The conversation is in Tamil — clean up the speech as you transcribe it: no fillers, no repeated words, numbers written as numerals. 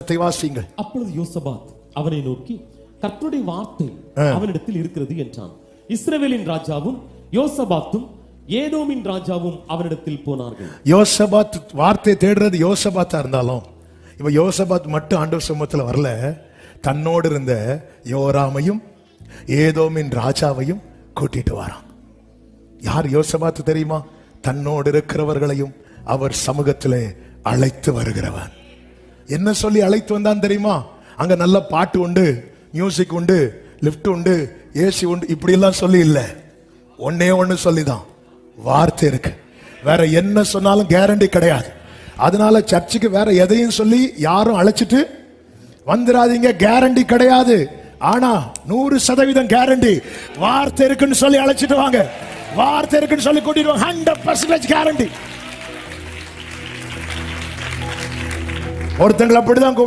வசனத்தை வாசிங்கள். அப்பொழுது யோசபாத் அவனை நோக்கி, கர்த்தருடைய வார்த்தை அவனிடத்தில் இருக்கிறது என்றான். இஸ்ரவேலின் ராஜாவும் யோசபாத்தும் ஏதோமின் ராஜாவும் அவனிடத்தில் போனார்கள். யோசபாத் வார்த்தை தேடுறது யோசபாத்தா இருந்தாலும் இப்ப யோசபாத் மட்டும் ஆண்டவர் சமூகத்துல வரல, தன்னோடு இருந்த யோராமையும் ஏதோமின் ராஜாவையும் கூட்டிட்டு வரான். யார் யோசபாத் தெரியுமா? தன்னோடு இருக்கிறவர்களையும் அவர் சமூகத்திலே அழைத்து வருகிறவன். என்ன சொல்லி அழைத்து வந்தான் தெரியுமா? அங்க நல்ல பாட்டு உண்டு, மியூசிக் உண்டு, லிப்ட் உண்டு, ஏசி உண்டு, இப்படி எல்லாம் சொல்லி இல்ல. ஒன்னே ஒண்ணு சொல்லிதான், வார்த்தை இருக்கு. வேற என்ன சொன்னாலும் கேரண்டி கிடையாது. அதனால சர்ச்சுக்கு வேற எதையும் சொல்லி யாரும் அழைச்சிட்டு வந்துடாதீங்க, கேரண்டி கிடையாது. ஆனா 100% கேரண்டி, வார்த்தை இருக்குன்னு சொல்லி அழைச்சிட்டு வாங்க. வார்த்தை இருக்குன்னு சொல்லி கூட்டிட்டு வாங்க, 100% கேரண்டி. ஒருத்தங்களை அப்படிதான்